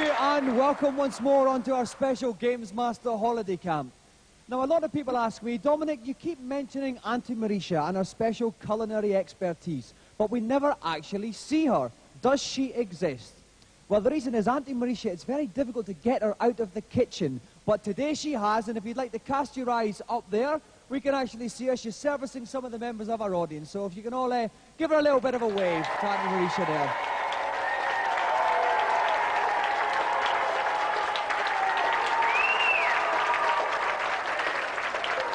you, and welcome once more onto our special Gamesmaster holiday camp. Now, a lot of people ask me, Dominic, you keep mentioning Auntie Marisha and her special culinary expertise, but we never actually see her. Does she exist? Well, the reason is Auntie Marisha, it's very difficult to get her out of the kitchen, but today she has, and if you'd like to cast your eyes up there, we can actually see her. She's servicing some of the members of our audience, so if you can all give her a little bit of a wave to Auntie Marisha there.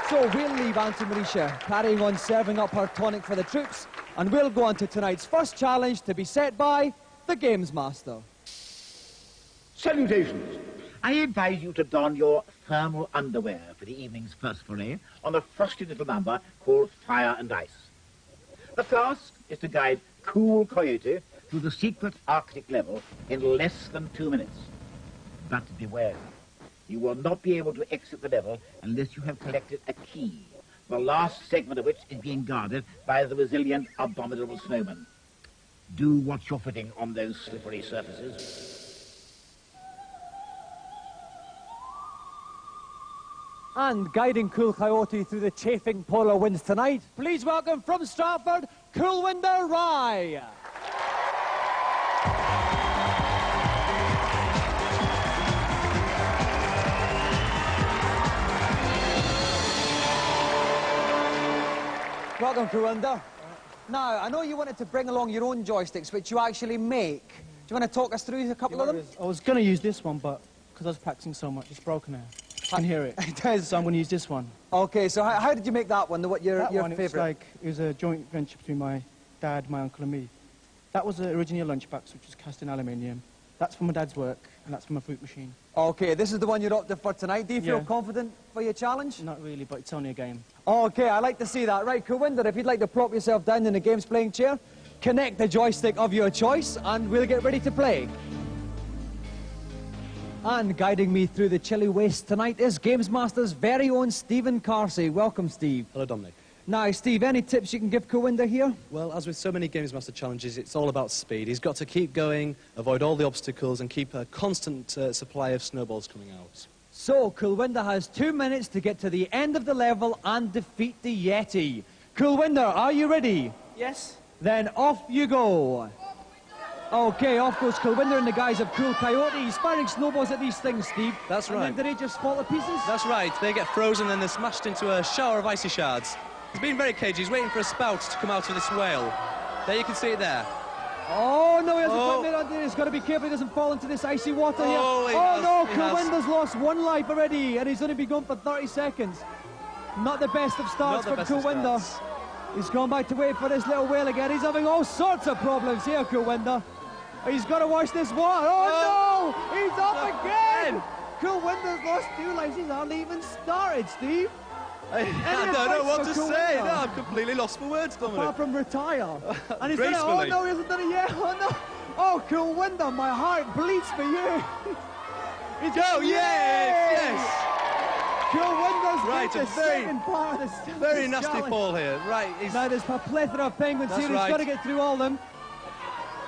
So we'll leave Auntie Marisha carrying on serving up her tonic for the troops, and we'll go on to tonight's first challenge to be set by the Gamesmaster. Salutations. I advise you to don your thermal underwear for the evening's first foray on a frosty little number called Fire and Ice. The task is to guide Cool Coyote through the secret Arctic level in less than 2 minutes. But beware. You will not be able to exit the level unless you have collected a key, the last segment of which is being guarded by the resilient, abominable snowman. Do watch your footing on those slippery surfaces. And guiding Cool Coyote through the chafing polar winds tonight, please welcome from Stratford, Coolwinder Rye. Welcome, Coolwinder. Now, I know you wanted to bring along your own joysticks, which you actually make. Do you want to talk us through a couple of them? I was going to use this one, but because I was practicing so much, it's broken now. I can hear it. It does. So I'm going to use this one. Okay, so how did you make that one? Your favourite? It was a joint venture between my dad, my uncle and me. That was originally a lunchbox, which was cast in aluminium. That's for my dad's work, and that's for my fruit machine. Okay, this is the one you're opted for tonight. Do you feel Yeah. confident for your challenge? Not really, but it's only a game. Okay, I like to see that. Right, Coolwinder, if you'd like to plop yourself down in the game's playing chair, connect the joystick of your choice, and we'll get ready to play. And guiding me through the chilly waste tonight is Gamesmaster's very own Stephen Carsey. Welcome, Steve. Hello, Dominic. Now, Steve, any tips you can give Coolwinder here? Well, as with so many Gamesmaster challenges, it's all about speed. He's got to keep going, avoid all the obstacles, and keep a constant supply of snowballs coming out. So, Coolwinder has 2 minutes to get to the end of the level and defeat the Yeti. Coolwinder, are you ready? Yes. Then off you go. Okay, off goes Coolwinder in the guise of Cool Coyote. He's firing snowballs at these things, Steve. That's right. And then do they just fall to pieces? That's right. They get frozen and they're smashed into a shower of icy shards. He's been very cagey. He's waiting for a spout to come out of this whale. There, you can see it there. Oh, no, he hasn't put it on there. He's got to be careful he doesn't fall into this icy water here. Oh, no, Coolwinder's lost 1 life already, and he's only been going for 30 seconds. Not the best of starts for Coolwinder. He's gone back to wait for this little whale again. He's having all sorts of problems here, Coolwinder. He's got to wash this water. Oh, no! He's off again! Coolwinder's lost 2 lives. He's hardly even started, Steve. I don't know what to say. No, I'm completely lost for words, Dominic. Apart from retire. And he's done it. Oh, no, he hasn't done it yet. Oh, no. Oh, Coolwinder, my heart bleeds for you. Go, yes! Coolwinder's Right, the second part of this Very nasty challenge. fall here. Right, Now, there's a plethora of penguins here. Right. He's got to get through all of them.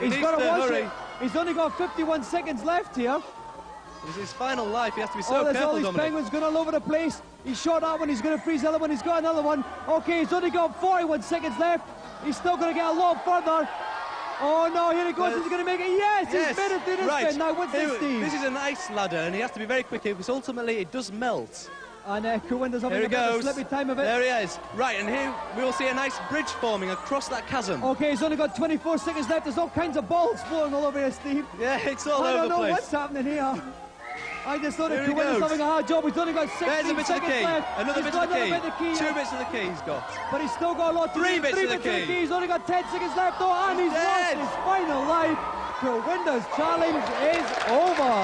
He's got to watch hurry. it. He's only got 51 seconds left here. This is his final life. He has to be so There's careful, all these Dominic. penguins going all over the place. He's shot that one. He's going to freeze the other one. He's got another one. Okay, he's only got 41 seconds left. He's still going to get a lot further. Oh, no, here he goes. He's going to make it. Yes, he's made it through this bit. Now, what's this, Steve? This is an ice ladder, and he has to be very quick here, because ultimately it does melt. And Coolwinder's having Here a he bit of goes. a slippy time of it. There he is. Right, and here we will see a nice bridge forming across that chasm. Okay, he's only got 24 seconds left. There's all kinds of balls floating all over here, Steve. Yeah, it's all I over don't the know place. what's happening here. I just thought that Here he Coolwinder's goes. having a hard job. He's only got 16 There's a bit of the seconds key. left. Another He's bit of got the key. another bit of the key. 2 bits of the key he's got. But he's still got a lot to do. 3 bits of the key. He's only got 10 seconds left, though, and he's dead. lost his final life. Coolwinder's challenge is over.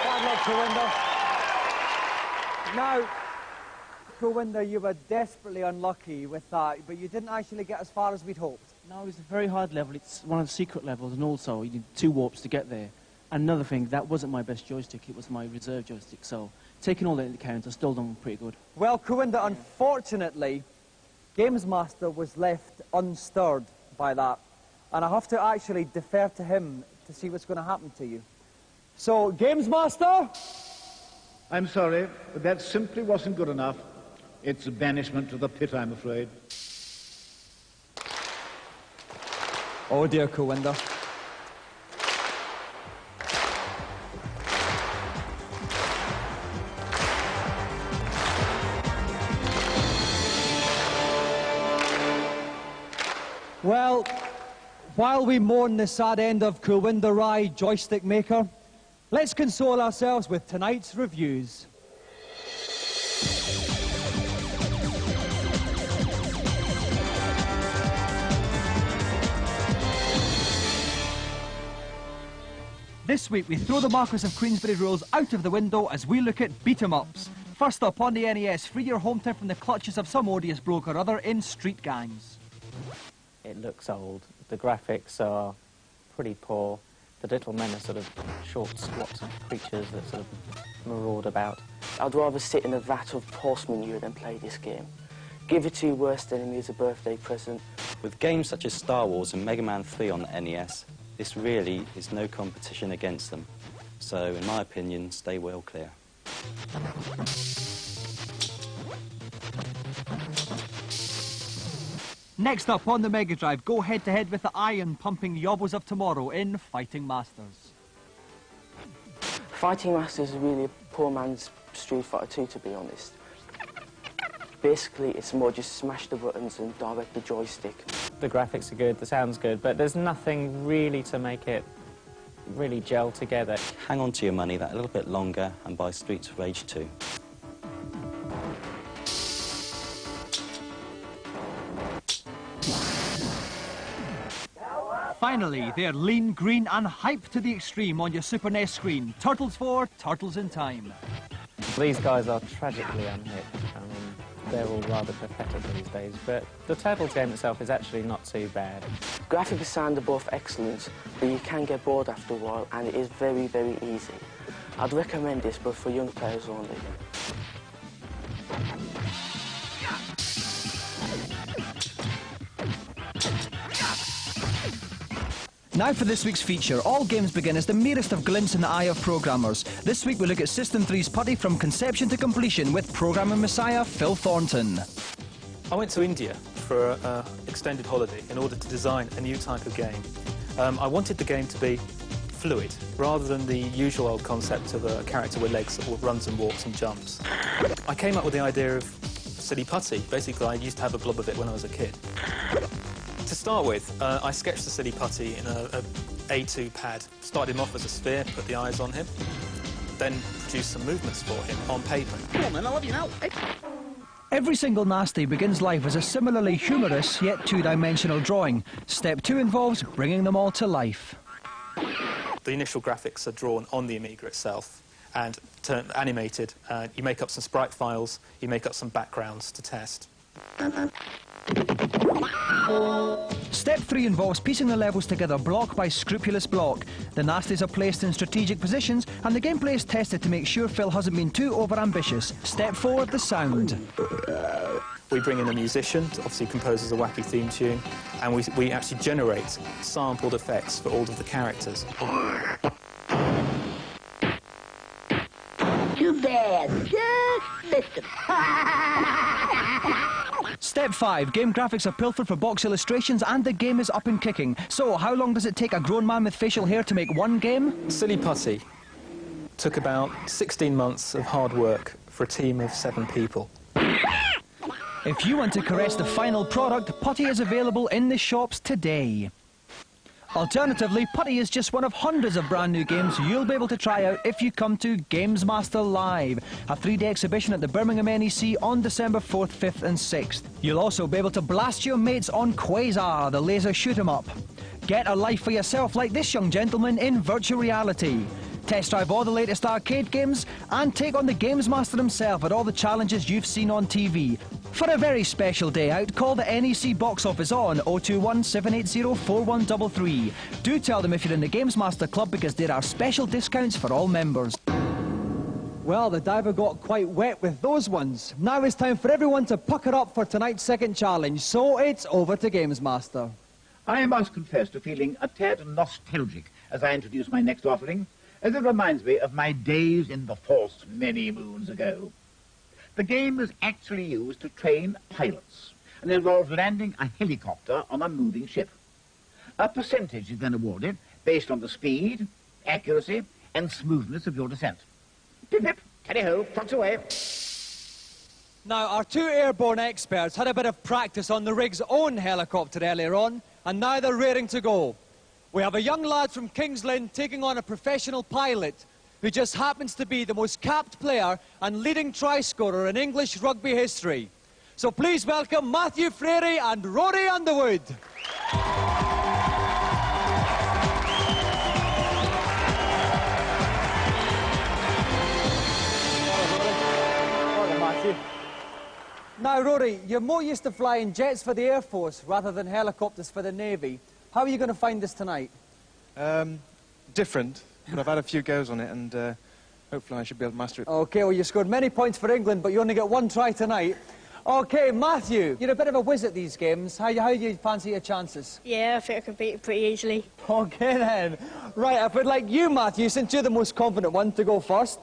Bad luck, Coolwinder. Now, Coolwinder, you were desperately unlucky with that, but you didn't actually get as far as we'd hoped. No, it's a very hard level. It's one of the secret levels, and also you need 2 warps to get there. Another thing, that wasn't my best joystick. It was my reserve joystick. So taking all that into account, I've still done pretty good. Well, Coolwinder, unfortunately, Gamesmaster was left unstirred by that, and I have to actually defer to him to see what's going to happen to you. So, Gamesmaster? I'm sorry, but that simply wasn't good enough. It's a banishment to the pit, I'm afraid. Oh dear, Cowinder. Well, while we mourn the sad end of Cowinder Rye, Joystick Maker, let's console ourselves with tonight's reviews. This week we throw the Marquis of Queensberry rules out of the window as we look at beat-em-ups. First up on the NES, free your hometown from the clutches of some odious bloke or other in Street Gangs. It looks old. The graphics are pretty poor. The little men are sort of short, squat creatures that sort of maraud about. I'd rather sit in a vat of horse manure than play this game. Give it to your worst enemy as a birthday present. With games such as Star Wars and Mega Man 3 on the NES, this really is no competition against them. So, in my opinion, stay well clear. Next up on the Mega Drive, go head-to-head with the iron-pumping Yobbos of tomorrow in Fighting Masters. Fighting Masters is really a poor man's Street Fighter 2, to be honest. Basically, it's more just smash the buttons and direct the joystick. The graphics are good, the sound's good, but there's nothing really to make it really gel together. Hang on to your money that little bit longer and buy Streets of Rage 2. Finally, they're lean, green and hyped to the extreme on your Super NES screen. Turtles 4, Turtles in Time. These guys are tragically unhit. They're all rather pathetic these days, but the Turtles game itself is actually not too bad. Graphics sound are both excellent, but you can get bored after a while, and it is very, very easy. I'd recommend this, but for young players only. Now for this week's feature. All games begin as the merest of glints in the eye of programmers. This week we look at System 3's Putty from conception to completion with programming messiah Phil Thornton. I went to India for an extended holiday in order to design a new type of game. I wanted the game to be fluid, rather than the usual old concept of a character with legs that runs and walks and jumps. I came up with the idea of silly putty. Basically, I used to have a blob of it when I was a kid. To start with, I sketched the silly putty in a A2 pad. Started him off as a sphere, put the eyes on him, then produced some movements for him on paper. Come on, then, I love you now. Every single nasty begins life as a similarly humorous yet two-dimensional drawing. Step 2 involves bringing them all to life. The initial graphics are drawn on the Amiga itself and animated. You make up some sprite files, you make up some backgrounds to test. Step 3 involves piecing the levels together block by scrupulous block. The nasties are placed in strategic positions and the gameplay is tested to make sure Phil hasn't been too over-ambitious. Step 4, the sound. We bring in a musician to obviously composes a wacky theme tune, and we actually generate sampled effects for all of the characters. Too bad. Just system. Step 5, game graphics are pilfered for box illustrations and the game is up and kicking. So, how long does it take a grown man with facial hair to make one game? Silly Putty took about 16 months of hard work for a team of 7 people. If you want to caress the final product, Putty is available in the shops today. Alternatively, Putty is just one of hundreds of brand new games you'll be able to try out if you come to Gamesmaster Live, a 3-day exhibition at the Birmingham NEC on December 4th, 5th and 6th. You'll also be able to blast your mates on Quasar, the laser shoot-'em-up. Get a life for yourself like this young gentleman in virtual reality. Test drive all the latest arcade games and take on the Gamesmaster himself at all the challenges you've seen on TV. For a very special day out, call the NEC box office on 021 780 4133. Do tell them if you're in the Gamesmaster Club because there are special discounts for all members. Well, the diver got quite wet with those ones. Now it's time for everyone to pucker up for tonight's second challenge, so it's over to Gamesmaster. I must confess to feeling a tad nostalgic as I introduce my next offering, as it reminds me of my days in the Force many moons ago. The game is actually used to train pilots and involves landing a helicopter on a moving ship. A percentage is then awarded based on the speed, accuracy, and smoothness of your descent. Pip, pip, tally-ho, trucks away. Now, our two airborne experts had a bit of practice on the rig's own helicopter earlier on, and now they're raring to go. We have a young lad from Kings Lynn taking on a professional pilot who just happens to be the most capped player and leading try-scorer in English rugby history. So please welcome Matthew Frary and Rory Underwood. Now, Rory, you're more used to flying jets for the Air Force rather than helicopters for the Navy. How are you going to find this tonight? Different, but I've had a few goes on it, and hopefully I should be able to master it. OK, well, you scored many points for England, but you only get one try tonight. OK, Matthew, you're a bit of a whiz at these games. How do you fancy your chances? Yeah, I think I can beat it pretty easily. OK, then. Right, I would like you, Matthew, since you're the most confident one, to go first.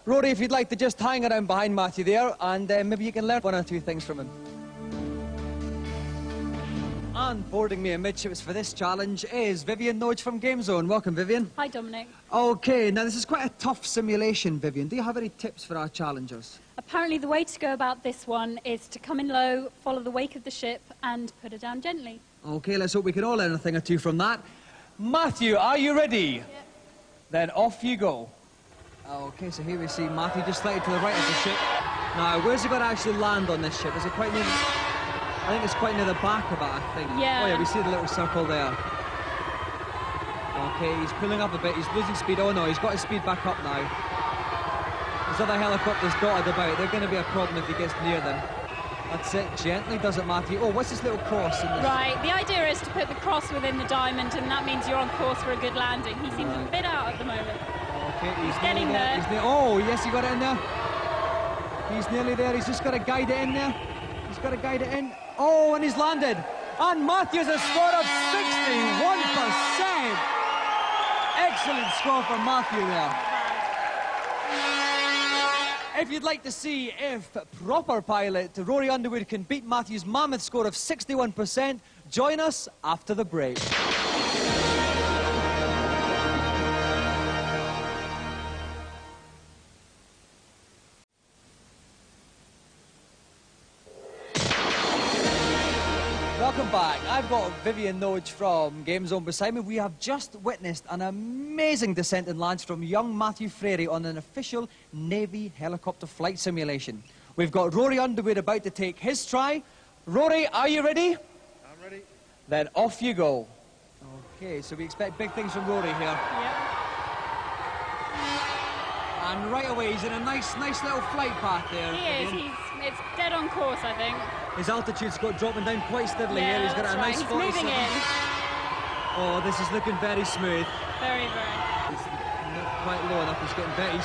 Rory, if you'd like to just hang around behind Matthew there, and maybe you can learn one or two things from him. And boarding me amidships for this challenge is Vivian Nodge from GameZone. Welcome, Vivian. Hi, Dominic. OK, now this is quite a tough simulation, Vivian. Do you have any tips for our challengers? Apparently the way to go about this one is to come in low, follow the wake of the ship, and put her down gently. OK, let's hope we can all learn a thing or two from that. Matthew, are you ready? Yep. Then off you go. OK, so here we see Matthew just slightly to the right of the ship. Now, where's he going to actually land on this ship? Is it quite near... I think it's quite near the back of it, I think. Yeah. Oh, yeah, we see the little circle there. OK, he's pulling up a bit. He's losing speed. Oh, no, he's got his speed back up now. There's other helicopters dotted about. They're going to be a problem if he gets near them. That's it. Gently does it, Matthew. Oh, what's this little cross in this? Right, the idea is to put the cross within the diamond, and that means you're on course for a good landing. He seems a bit out at the moment. OK, He's getting there. Oh, yes, he got it in there. He's nearly there. He's just got to guide it in there. He's got to guide it in. Oh, and he's landed. And Matthew's a score of 61%. Excellent score for Matthew there. If you'd like to see if proper pilot Rory Underwood can beat Matthew's mammoth score of 61%, join us after the break. Welcome back. I've got Vivian Nodge from GameZone beside me. We have just witnessed an amazing descent and launch from young Matthew Frary on an official Navy helicopter flight simulation. We've got Rory Underwood about to take his try. Rory, are you ready? I'm ready. Then off you go. OK, so we expect big things from Rory here. Yep. And right away, he's in a nice little flight path there. He is. It's dead on course, I think. His altitude's got dropping down quite steadily here. He's got a nice He's moving in. Oh, this is looking very smooth. Very, very. He's not quite low enough. He's getting better.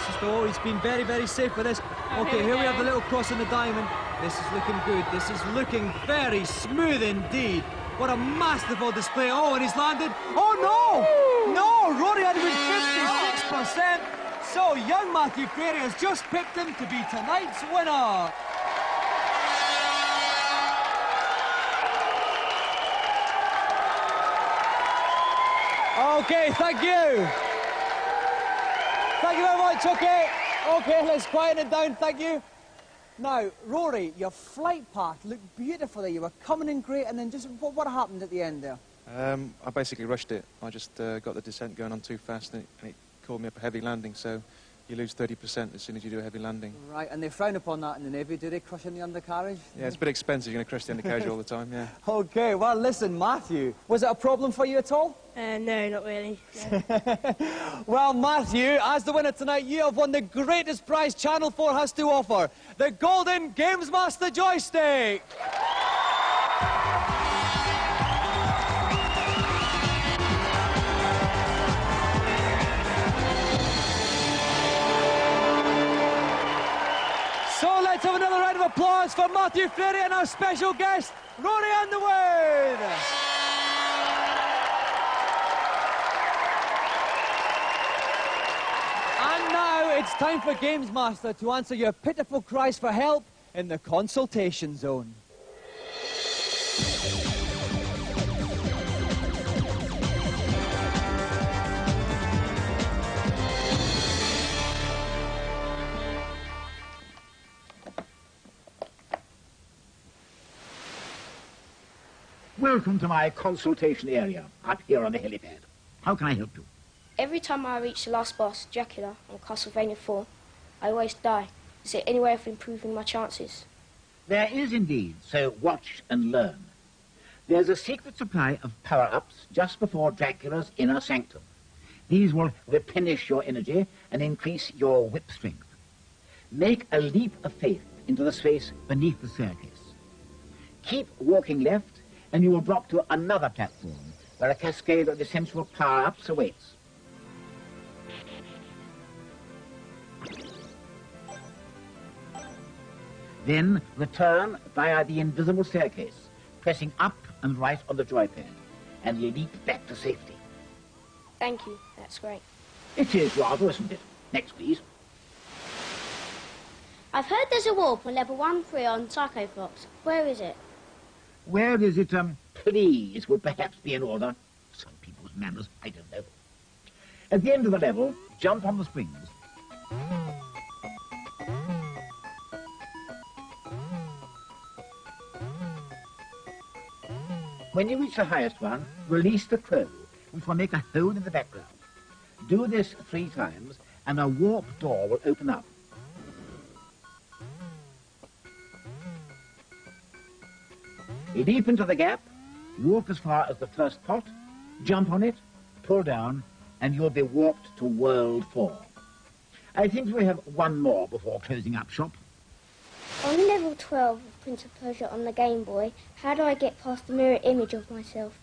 He's been very, very safe with this. Oh, OK, here we have go. the little cross in the diamond. This is looking good. This is looking very smooth indeed. What a masterful display. Oh, and he's landed. Oh, no! No, Rory Underwood, 56%. So, young Matthew Frary has just picked him to be tonight's winner. OK, thank you. Thank you very much, OK. OK, let's quieten it down, thank you. Now, Rory, your flight path looked beautiful there. You were coming in great, and then just what happened at the end there? I basically rushed it. I just got the descent going on too fast, and it called me up a heavy landing, so you lose 30% as soon as you do a heavy landing. Right, and they frown upon that in the Navy. Do they crush in the undercarriage? Yeah, it's a bit expensive. You're going to crush the undercarriage all the time, yeah. OK, well, listen, Matthew, was it a problem for you at all? No, not really. No. Well, Matthew, as the winner tonight, you have won the greatest prize Channel 4 has to offer, the Golden Gamesmaster joystick. applause for Matthew Frary and our special guest, Rory Underwood. And now it's time for Gamesmaster to answer your pitiful cries for help in the consultation zone. Welcome to my consultation area, up here on the helipad. How can I help you? Every time I reach the last boss, Dracula, on Castlevania 4, I always die. Is there any way of improving my chances? There is indeed, so watch and learn. There's a secret supply of power-ups just before Dracula's inner sanctum. These will replenish your energy and increase your whip strength. Make a leap of faith into the space beneath the staircase. Keep walking left, and you will drop to another platform where a cascade of essential power-ups awaits. Then return via the invisible staircase, pressing up and right on the joypad, and leap back to safety. Thank you, that's great. It is rather, isn't it? Next, please. I've heard there's a warp on level 1-3 on Psycho Fox. Where is it? Where is it, please, would perhaps be in order. Some people's manners, I don't know. At the end of the level, jump on the springs. When you reach the highest one, release the crow, which will make a hole in the background. Do this 3 times, and a warp door will open up. Leap into the gap, walk as far as the first pot, jump on it, pull down, and you'll be warped to World 4. I think we have one more before closing up shop. On level 12 of Prince of Persia on the Game Boy, how do I get past the mirror image of myself?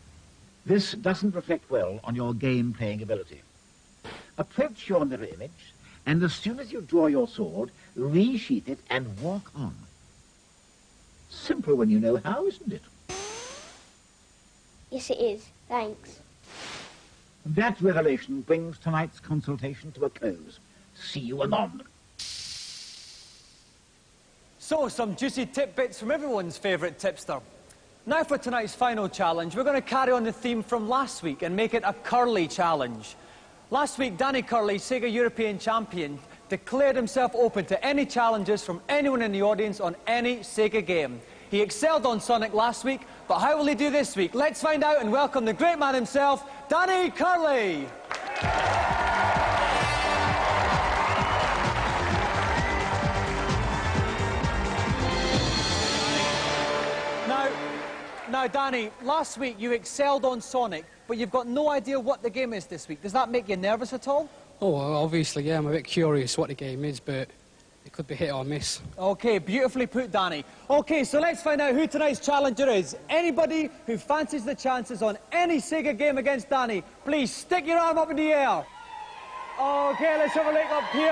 This doesn't reflect well on your game-playing ability. Approach your mirror image, and as soon as you draw your sword, resheath it and walk on. Simple when you know how, isn't it? Yes, it is. Thanks. That revelation brings tonight's consultation to a close. See you anon. So, some juicy tidbits from everyone's favourite tipster. Now for tonight's final challenge, we're going to carry on the theme from last week and make it a curly challenge. Last week, Danny Curley, Sega European Champion, declared himself open to any challenges from anyone in the audience on any Sega game. He excelled on Sonic last week, but how will he do this week? Let's find out and welcome the great man himself, Danny Curley. Now, Danny, last week you excelled on Sonic, but you've got no idea what the game is this week. Does that make you nervous at all? Oh, well, obviously, yeah, I'm a bit curious what the game is, but it could be hit or miss. OK, beautifully put, Danny. OK, so let's find out who tonight's challenger is. Anybody who fancies the chances on any Sega game against Danny, please stick your arm up in the air. OK, let's have a look up here.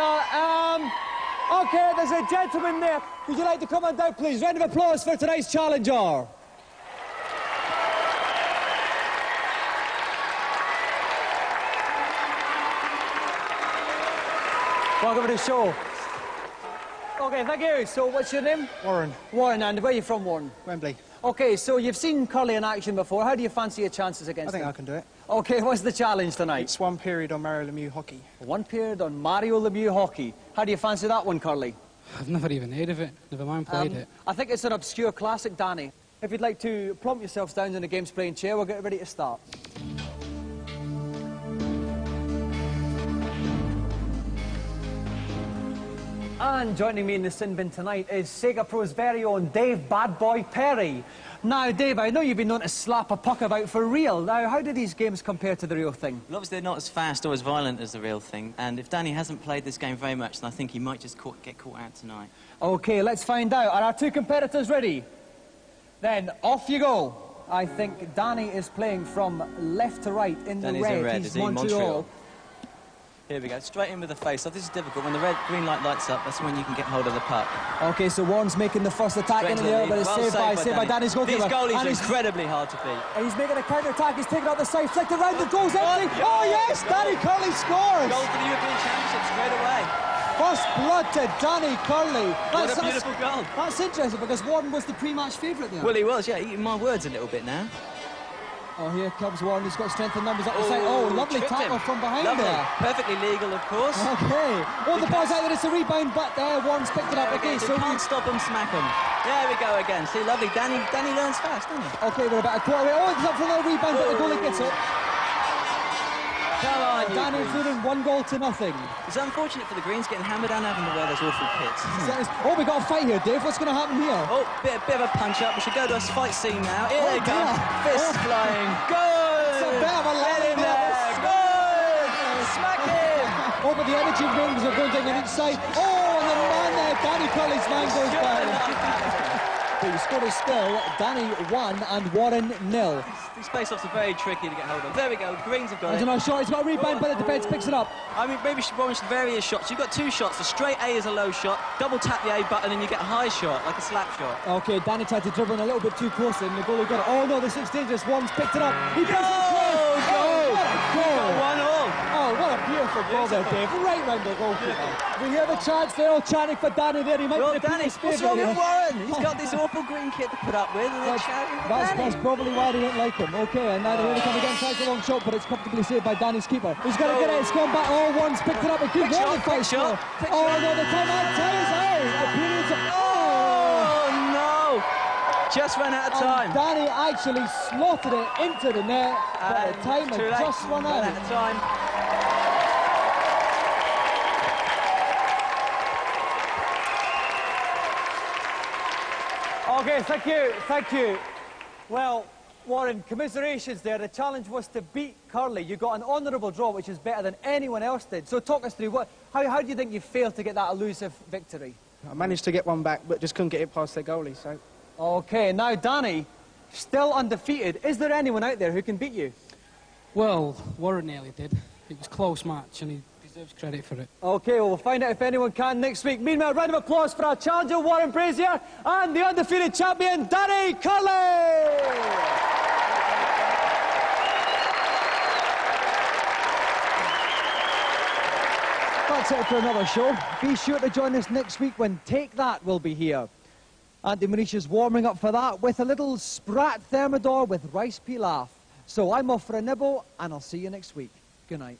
OK, there's a gentleman there. Would you like to come on down, please? Round of applause for tonight's challenger. Welcome to the show. OK, thank you. So, what's your name? Warren. Warren, and where are you from, Warren? Wembley. OK, so you've seen Curly in action before. How do you fancy your chances against him? I think I can do it. OK, what's the challenge tonight? It's 1 period on Mario Lemieux hockey. 1 period on Mario Lemieux hockey. How do you fancy that one, Curly? I've never even heard of it. Never mind played it. I think it's an obscure classic, Danny. If you'd like to plump yourselves down in the game's playing chair, we'll get ready to start. And joining me in the sin bin tonight is Sega Pro's very own Dave Bad Boy Perry. Now, Dave, I know you've been known to slap a puck about for real. Now, how do these games compare to the real thing? Well, obviously, they're not as fast or as violent as the real thing. And if Danny hasn't played this game very much, then I think he might just get caught out tonight. OK, let's find out. Are our 2 competitors ready? Then, off you go. I think Danny is playing from left to right in Danny's the red. in red. He's Is he? Montreal. Here we go, straight in with the face-off. This is difficult. When the green light lights up, that's when you can get hold of the puck. Okay, so Warren's making the first attack in the air, but it's saved by Danny's goalkeeper. These goalies are incredibly hard to beat. And he's making a counter-attack. He's taking out the side, flicked around, the goal's empty. Oh, yes, Danny Curley scores. Goal for the European Championship straight away. First blood to Danny Curley. What a beautiful goal. That's interesting, because Warren was the pre-match favourite there. Well, he was, yeah, eating my words a little bit now. Oh, here comes Warren. He's got strength in numbers up the side. Oh, lovely tackle from behind there. Perfectly legal, of course. Okay. Oh, the ball's out there. It's a rebound, but Warren's picked it up. Okay, so can't stop him, smack him. There we go again. See, lovely. Danny learns fast, doesn't he? Okay, we're about a quarter way. Oh, it's up for another rebound, but the goalie gets it. Come on, Danny leading 1-0. It's unfortunate for the Greens getting hammered and having to wear those awful pits. Oh, we got a fight here, Dave. What's going to happen here? Oh, bit of a punch-up. We should go to a fight scene now. Here they come. Fists flying. Good! It's a bit of a Get in there. Good! Smack him! Oh, but the energy rings are going down on each side. Oh, and the man there, Danny Curley's man goes down. But he scored a still. Danny 1 and Warren 0. These face-offs are very tricky to get hold of. There we go. Greens have got it. I don't know, shot. He's got a rebound, but the defence picks it up. I mean, maybe Warren should vary his shots. You've got two shots. The straight A is a low shot. Double tap the A button and you get a high shot, like a slap shot. Okay, Danny tried to dribble in a little bit too close and the goalie got it. Oh no, this looks dangerous. Warren's picked it up. He goes One all. Oh, what a beautiful goal there, Dave. Right round the goalkeeper. We hear the chants. They're all chanting for Danny there. He might be the Danny, what's wrong with Warren? He's got this awful green kit to put up with and they're chanting for Danny. That's probably why they don't like him. Okay, and now they're going to come again. Tries a long shot, but it's comfortably saved by Danny's keeper. He's going to get it. It's gone back. Oh, Warren's picked it up. A good warning fight score. Oh no, the timeout is out. Oh no! Just ran out of time. Danny actually slotted it into the net, but the time had just run out. Ran out of time. Okay, thank you. Well, Warren, commiserations there. The challenge was to beat Curley. You got an honourable draw, which is better than anyone else did. So talk us through, how do you think you failed to get that elusive victory? I managed to get one back, but just couldn't get it past their goalie, so... Okay, now Danny, still undefeated. Is there anyone out there who can beat you? Well, Warren nearly did. It was a close match, and he deserves credit for it. Okay, well, we'll find out if anyone can next week. Meanwhile, a round of applause for our challenger, Warren Brazier, and the undefeated champion, Danny Curley! That's it for another show. Be sure to join us next week when Take That will be here. Andy Mauritius warming up for that with a little Sprat Thermidor with rice pilaf. So I'm off for a nibble, and I'll see you next week. Good night.